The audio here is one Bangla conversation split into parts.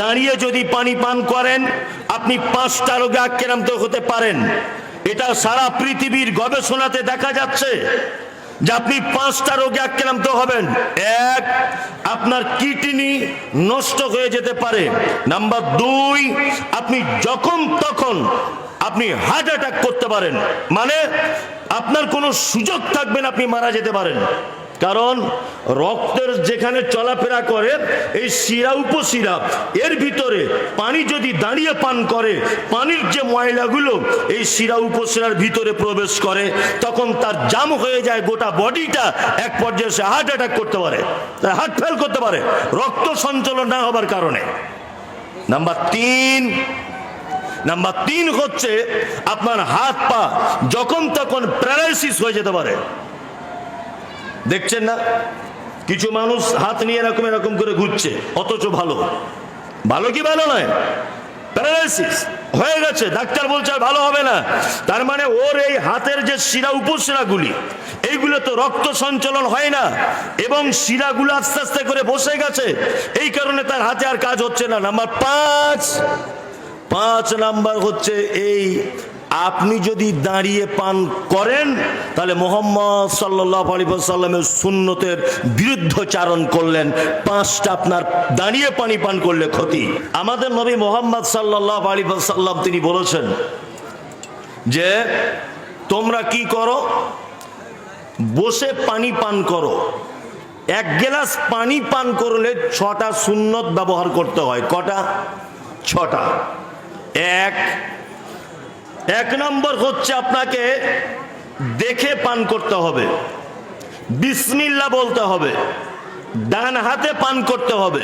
দাঁড়িয়ে যদি পানি পান করেন আপনি 5টা রোগে আক্রান্ত হতে পারেন। এটা সারা পৃথিবীর গবেষণাতে দেখা যাচ্ছে যে আপনি 5টা রোগে আক্রান্ত হবেন। এক, আপনার কিডনি নষ্ট হয়ে যেতে পারে। নাম্বার 2, আপনি যখন তখন আপনি হার্ট অ্যাটাক করতে পারেন, মানে আপনার কোনো সুযোগ থাকবে না, আপনি মারা যেতে পারেন। কারণ রক্তের যেখানে চলাফেরা করে এই শিরা উপশিরা, এর ভিতরে পানি যদি দাঁড়িয়ে পান করে, পানির যে ময়লাগুলো এই শিরা উপশিরার ভিতরে প্রবেশ করে, তখন তার জাম হয়ে যায় গোটা বডিটা, এক পর্যায়ে সে হার্ট অ্যাটাক করতে পারে, হার্ট ফেল করতে পারে রক্ত সঞ্চালন না হবার কারণে। নাম্বার 3 হচ্ছে আপনার হাত পা যখন তখন প্যারালাইসিস হয়ে যেতে পারে। দেখছেন না কিছু মানুষ হাত নিয়ে এরকম এরকম করে ঘুরছে, অথচ ভালো কি ভালো নয়, প্যারালাইসিস হয়ে গেছে, ডাক্তার বলছে আর ভালো হবে না। তার মানে ওর এই হাতের যে শিরা উপশিরাগুলি, এইগুলো তো রক্ত সঞ্চালন হয় না এবং শিরাগুলো আস্তে আস্তে করে বসে গেছে, এই কারণে তার হাতে আর কাজ হচ্ছে না। নাম্বার 5 নাম্বার হচ্ছে এই, আপনি যদি দাঁড়িয়ে পান করেন তাহলে মুহাম্মদ সাল্লাল্লাহু আলাইহি ওয়াসাল্লামের সুন্নতের বিরুদ্ধচারণ করলেন। 5টা আপনার দাঁড়িয়ে পানি পান করলে ক্ষতি। আমাদের নবী মুহাম্মদ সাল্লাল্লাহু আলাইহি ওয়াসাল্লাম তিনি বলেছেন যে তোমরা কি করো, বসে পানি পান করো। 1 গ্লাস পানি পান করলে 6টা সুন্নত ব্যবহার করতে হয়। কটা? 6টা। এক নম্বর হচ্ছে আপনাকে দেখে পান করতে হবে, বিসমিল্লাহ বলতে হবে, ডান হাতে পান করতে হবে,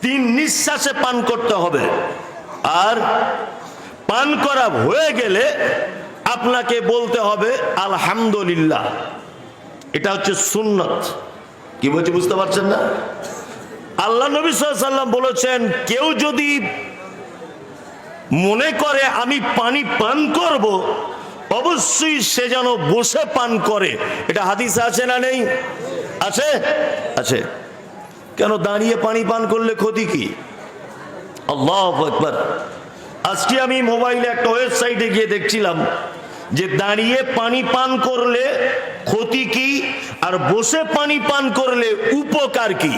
3 নিঃশ্বাসে পান করতে হবে। আর পান করা হয়ে গেলে আপনাকে বলতে হবে আলহামদুলিল্লাহ। এটা হচ্ছে সুন্নত। কি বলছি বুঝতে পারছেন না? আল্লাহ নবী সাল্লাল্লাহু আলাইহি ওয়াসাল্লাম বলেছেন কেউ যদি মনে করে আমি পানি পান করব, অবশ্যই সে যেন বসে পান করে। এটা হাদিসে আছে না নেই? আছে। কেন দাঁড়িয়ে পানি পান করলে ক্ষতি কি? আল্লাহু আকবার। আজকে আমি মোবাইলে একটা ওয়েবসাইটে গিয়ে দেখছিলাম যে দাঁড়িয়ে পানি পান করলে ক্ষতি কি আর বসে পানি পান করলে উপকার কি।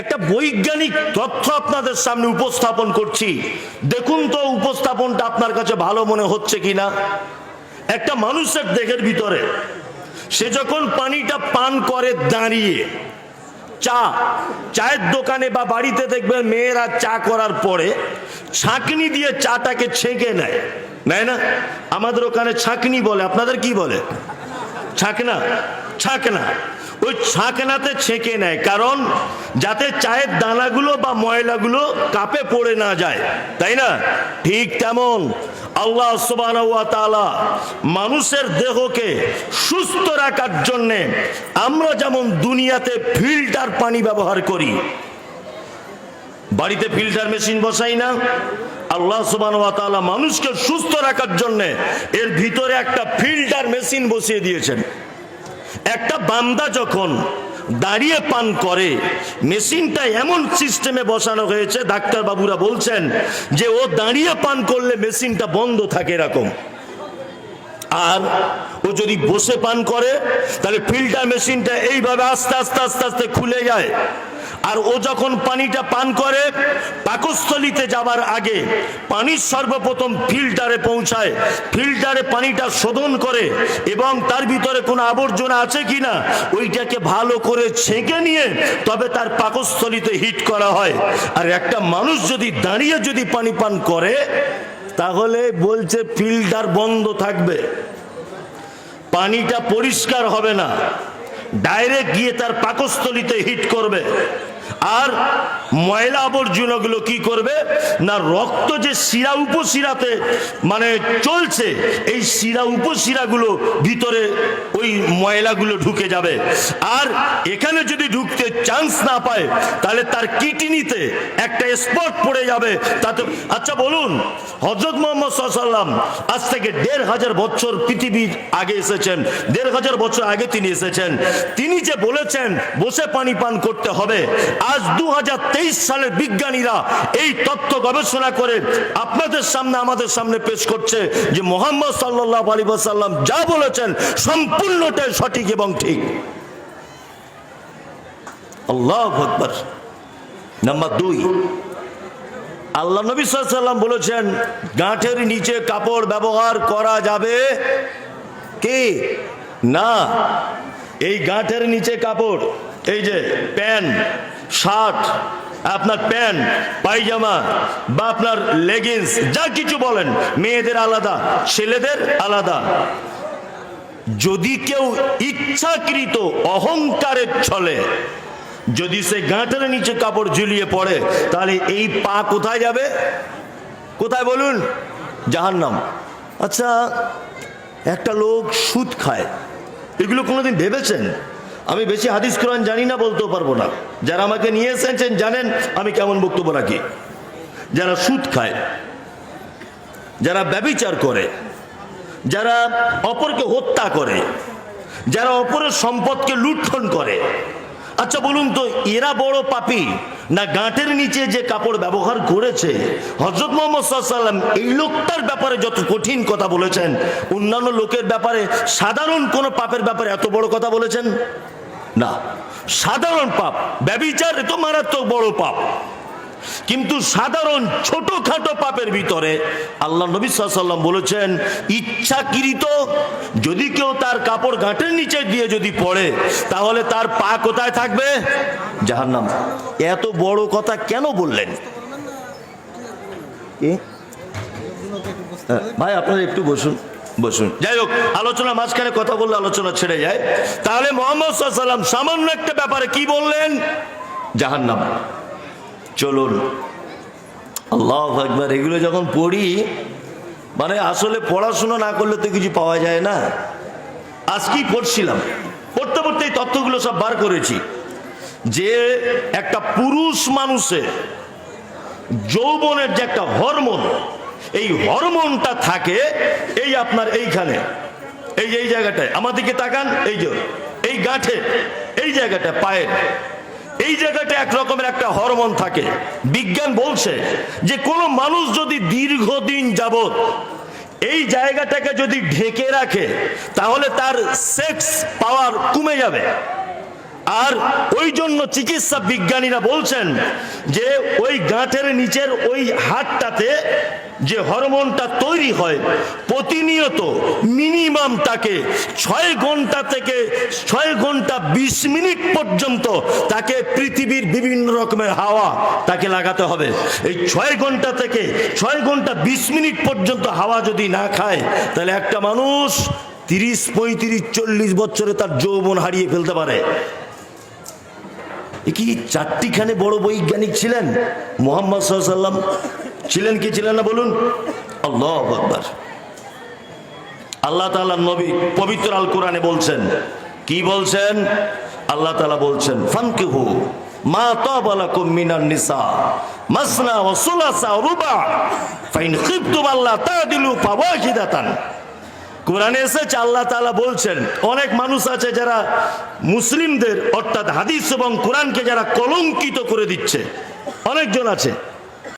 একটা বৈজ্ঞানিক তথ্য আপনাদের সামনে উপস্থাপন করছি, দেখুন তো উপস্থাপনটা আপনার কাছে ভালো মনে হচ্ছে কিনা। একটা মানুষের দেহের ভিতরে সে যখন পানিটা পান করে দাঁড়িয়ে, চায়ের দোকানে বা বাড়িতে দেখবেন মেয়েরা চা করার পরে ছাঁকনি দিয়ে চাটাকে ছেঁকে নেয় না? আমাদের ওখানে ছাঁকনি বলে, আপনাদের কি বলে? ছাঁকনা। ওই ছাঁকনাতে ছেঁকে নেয়, কারণ যাতে চায়ের দানাগুলো বা ময়লাগুলো কাপে পড়ে না যায়, তাই না? ঠিক তেমন আল্লাহ সুবহানাহু ওয়া তাআলা মানুষের দেহকে সুস্থ রাখার জন্য আমরা যেমন দুনিয়াতে ফিল্টার পানি ব্যবহার করি, বাড়িতে ফিল্টার মেশিন বসাই না, আল্লাহ সুবহানাহু ওয়া তাআলা মানুষকে সুস্থ রাখার জন্য এর ভিতরে একটা ফিল্টার মেশিন বসিয়ে দিয়েছেন। একটা বান্দা যখন দাঁড়িয়ে পান করে, মেশিনটা এমন সিস্টেমে বসানো হয়েছে, ডাক্তার বাবুরা বলছেন যে ও দাঁড়িয়ে পান করলে মেশিনটা বন্ধ থাকে এরকম। আর ও যদি বসে পান করে তাহলে ফিল্টার মেশিনটা এইভাবে আস্তে আস্তে আস্তে আস্তে খুলে যায়। আর ও যখন পানিটা পান করে পাকস্থলীতে যাবার আগে পানি সর্বপ্রথম ফিল্টারে পৌঁছায়, ফিল্টারে পানিটা শোধন করে এবং তার ভিতরে কোনো আবর্জনা আছে কিনা ওইটাকে ভালো করে ছেঁকে নিয়ে তবে তার পাকস্থলীতে হিট করা হয়। আর একটা মানুষ যদি দাঁড়িয়ে যদি পানি পান করে তাহলে বলছে ফিল্টার বন্ধ থাকবে, পানিটা পরিষ্কার হবে না, ডাইরেক্ট গিয়ে তার পাকস্থলীতে হিট করবে। আর ময়লা আবর্জনাগুলো কি করবে না, রক্ত যে শিরা উপশিরাতে মানে চলছে, এই শিরা উপশিরাগুলো ভিতরে ওই ময়লাগুলো ঢুকে যাবে। আর এখানে যদি ঢুকতে চান্স না পায় তাহলে তার কিডনিতে একটা স্পট পড়ে যাবে তাতে। আচ্ছা বলুন, হযরত মুহাম্মদ সাল্লাল্লাহু আলাইহি ওয়াসাল্লাম আজ থেকে ১৫০০ বছর পৃথিবীর আগে এসেছেন, ১৫০০ বছর আগে তিনি এসেছেন, তিনি যে বলেছেন বসে পানি পান করতে হবে, আজ ২০২৩ 2023 সালের বিজ্ঞানীরা এই তথ্য গবেষণা করে আপনাদের সামনে আমাদের সামনে পেশ করছে যে মুহাম্মদ সাল্লাল্লাহু আলাইহি ওয়াসাল্লাম যা বলেছেন সম্পূর্ণটাই সঠিক এবং ঠিক। আল্লাহু আকবার। নাম্বার 2, আল্লাহ নবী সাল্লাল্লাহু আলাইহি ওয়াসাল্লাম বলেছেন গাঁটের নিচে কাপড় ব্যবহার করা যাবে কি না। এই গাঁটের নিচে কাপড়, এই যে প্যান্ট, শার্ট, আপনার প্যান্ট, পায়জামা বা আপনার লেগিংস, যা কিছু বলেন, মেয়েদের আলাদা, ছেলেদের আলাদা, যদি কেউ ইচ্ছাকৃত অহংকারের ছলে যদি সে গাঁটের নিচে কাপড় ঝুলিয়ে পড়ে, তাহলে এই পা কোথায় যাবে? কোথায় বলুন? জাহান্নাম। আচ্ছা, একটা লোক সুদ খায়, এগুলো কোনোদিন ভেবেছেন? আমি বেশি হাদিস কোরআন জানি না, বলতেও পারবো না। যারা আমাকে নিয়ে এসেছেন জানেন আমি কেমন বক্তব্য রাখি। যারা সুদ খায়, যারা ব্যভিচার করে, যারা অপরকে হত্যা করে, যারা অপরের সম্পদকে লুণ্ঠন করে, আচ্ছা বলুন তো এরা বড় পাপী না গাঁটের নিচে যে কাপড় ব্যবহার করেছে? হযরত মুহাম্মদ সাল্লাল্লাহু আলাইহি ওয়াসাল্লাম এই লোকটার ব্যাপারে যত কঠিন কথা বলেছেন, অন্যান্য লোকের ব্যাপারে, সাধারণ কোন পাপের ব্যাপারে এত বড় কথা বলেছেন না। সাধারণ পাপ, ব্যভিচার এত মারাত্মক বড় পাপ, কিন্তু সাধারণ ছোটখাটো পাপের ভিতরে আল্লাহ নবী সাল্লাল্লাহু আলাইহি ওয়াসাল্লাম বলেছেন ইচ্ছাকৃত যদি কেউ তার কাপড় গাঁটের নিচে দিয়ে যদি পড়ে, তাহলে তার পা কোথায় থাকবে? জাহান্নাম। এত বড় কথা কেন বললেন? ভাই আপনারা একটু বসুন, বসুন। যাই হোক, আলোচনা মাঝখানে কথা বললে আলোচনা ছেড়ে যায়। তাহলে মুহাম্মদ সাল্লাল্লাহু আলাইহি ওয়াসাল্লাম সামান্য একটা ব্যাপারে কি বললেন? জাহান্নাম। চলুন, আল্লাহু আকবার। এগুলো যখন পড়ি, মানে আসলে পড়াশোনা না করলে তো কিছু পাওয়া যায় না। আজকেই পড়ছিলাম, পড়তে পড়তে এই তথ্যগুলো সব বার করেছি যে একটা পুরুষ মানুষের যৌবনের যে একটা হরমোন, এই হরমোনটা থাকে এই আপনার এইখানে, এই জায়গাটায়। আমার দিকে তাকান, এই যে এই গাঁঠে, এই জায়গাটা পায়ের এই জায়গাটা এক রকমের একটা হরমোন থাকে। বিজ্ঞান বলছে যে কোন মানুষ যদি দীর্ঘদিন যাবত এই জায়গাটাকে যদি ঢেকে রাখে, তাহলে তার সেক্স পাওয়ার কমে যাবে। আর ওই জন্য চিকিৎসা বিজ্ঞানীরা বলছেন যে ওই গাঁটের নিচের ওই হাড়টাতে যে হরমোনটা তৈরি হয়, প্রতিনিয়ত মিনিমাম তাকে 6 ঘন্টা থেকে 6 ঘন্টা 20 মিনিট পর্যন্ত তাকে পৃথিবীর বিভিন্ন রকমের হাওয়া তাকে লাগাতে হবে। এই 6 ঘন্টা থেকে 6 ঘন্টা 20 মিনিট পর্যন্ত হাওয়া যদি না খায়, তাহলে একটা মানুষ 30, 35, 40 বছরে তার যৌবন হারিয়ে ফেলতে পারে। কি 4টিখানে বড় বৈজ্ঞানিক ছিলেন মুহাম্মদ সাল্লাল্লাহু আলাইহি ওয়াসাল্লাম? ছিলেন কি ছিলেন না বলুন? আল্লাহু আকবার। আল্লাহ তাআলা নবী পবিত্র আল কোরআনে বলছেন, কি বলছেন? আল্লাহ তাআলা বলছেন ফানকিহু মা তাবা লাকুম মিনান নিসা মাসনা ওয়া সুলাসা ওয়া রুবা ফাইন খিফতুম আল্লা তাদিলু ফাওয়াহিদাতান। কোরআনে এসেছে আল্লাহ তাআলা বলছেন, অনেক মানুষ আছে যারা মুসলিমদের অর্থাৎ হাদিস এবং কোরআনকে যারা কলঙ্কিত করে দিচ্ছে, অনেকজন আছে।